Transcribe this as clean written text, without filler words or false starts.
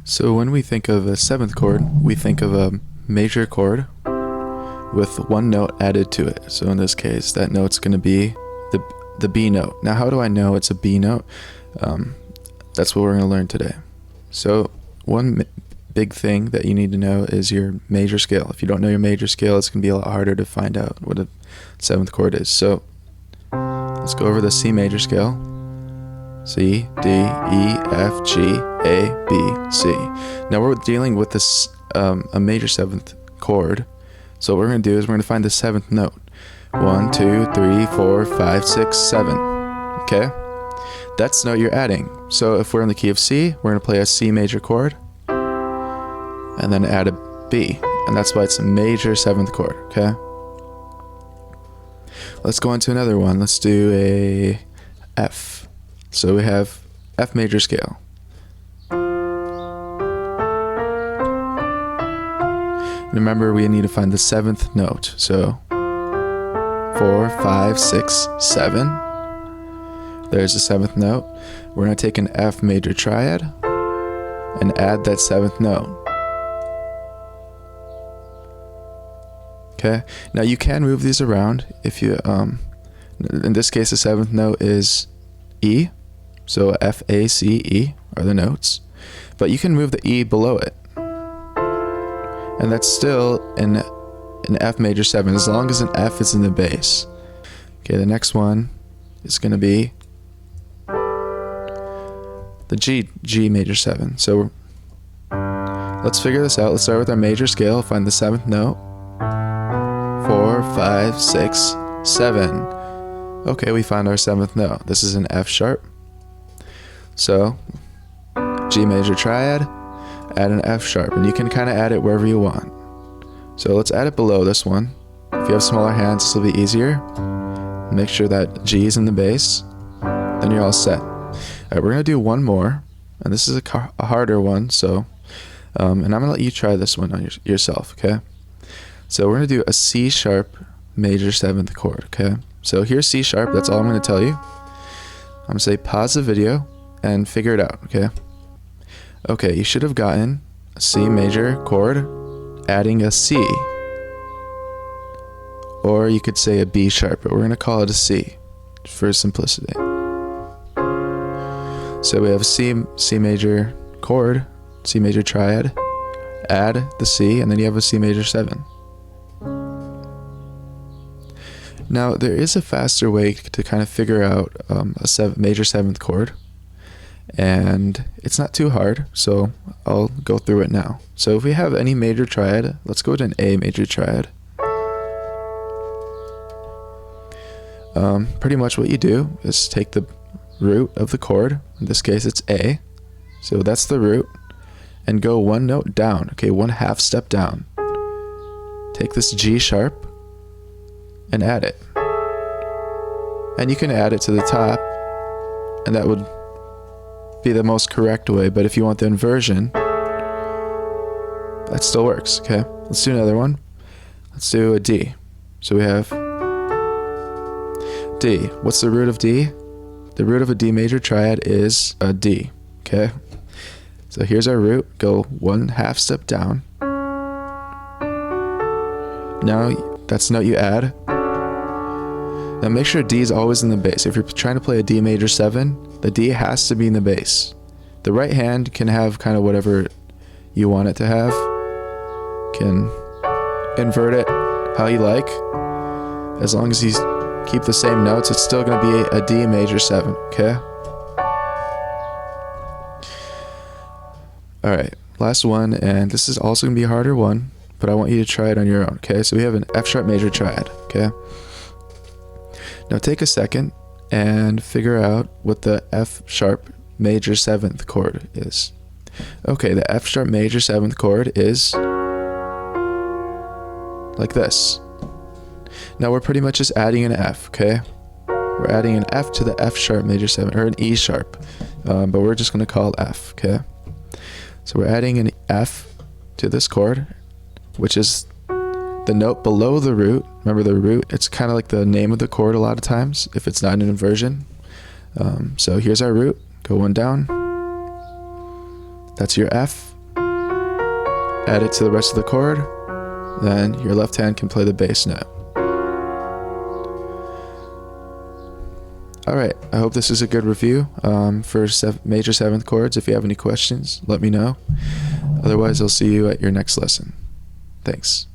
So when we think of a seventh chord, we think of a major chord with one note added to it. So in this case, that note's going to be the B note. Now, how do I know it's a B note? That's what we're going to learn today. So one big thing that you need to know is your major scale. If you don't know your major scale, it's going to be a lot harder to find out what a seventh chord is. So let's go over the C major scale. C, D, E, F, G, A, B, C. Now we're dealing with this a major seventh chord. So what we're going to do is we're going to find the seventh note. 1, 2, 3, 4, 5, 6, 7. Okay? That's the note you're adding. So if we're in the key of C, we're going to play a C major chord and then add a B. And that's why it's a major seventh chord. Okay? Let's go on to another one. Let's do a F. So we have F major scale. Remember, we need to find the seventh note. So 4, 5, 6, 7. There's the seventh note. We're going to take an F major triad and add that seventh note. Okay. Now you can move these around if you in this case the seventh note is E. So F, A, C, E are the notes. But you can move the E below it. And that's still an F major 7, as long as an F is in the bass. Okay, the next one is going to be the G major 7. So let's figure this out. Let's start with our major scale, find the seventh note. 4, 5, 6, 7. Okay, we found our seventh note. This is an F sharp. So G major triad, add an F sharp, and you can kind of add it wherever you want. So let's add it below this one. If you have smaller hands, this will be easier. Make sure that G is in the bass, then you're all set. All right, we're gonna do one more, and this is a harder one. So, and I'm gonna let you try this one on yourself. Okay. So we're gonna do a C sharp major seventh chord. Okay. So here's C sharp. That's all I'm gonna tell you. I'm gonna say pause the video and figure it out. Okay. Okay, you should have gotten a C major chord adding a C. Or you could say a B sharp, but we're going to call it a C for simplicity. So we have C major chord, C major triad, add the C, and then you have a C major 7. Now there is a faster way to kind of figure out a major 7th chord. And it's not too hard, so I'll go through it now. So if we have any major triad, let's go to an A major triad. Pretty much what you do is take the root of the chord, in this case it's A, so that's the root, and go one note down, okay, 1/2 step down. Take this G sharp and add it. And you can add it to the top, and that would be the most correct way, but if you want the inversion, that still works. Okay, let's do another one. Let's do a D. So we have D. What's the root of D? The root of a D major triad is a D. Okay, so here's our root. Go 1/2 step down. Now that's the note you add. Now make sure D is always in the bass. If you're trying to play a D major 7, the D has to be in the bass. The right hand can have kind of whatever you want it to have. Can invert it how you like. As long as you keep the same notes, it's still going to be a D major 7, okay? Alright, last one, and this is also going to be a harder one, but I want you to try it on your own, okay? So we have an F sharp major triad, okay? Now take a second and figure out what the F sharp major 7th chord is. Okay, the F sharp major 7th chord is like this. Now we're pretty much just adding an F, okay? We're adding an F to the F sharp major 7, or an E sharp, but we're just going to call it F, okay? So we're adding an F to this chord, which is the note below the root. Remember the root, it's kind of like the name of the chord a lot of times if it's not an inversion. So here's our root, go one down, That's your F. Add it to the rest of the chord, then your left hand can play the bass note. Alright, I hope this is a good review for major 7th chords. If you have any questions, let me know. Otherwise, I'll see you at your next lesson. Thanks.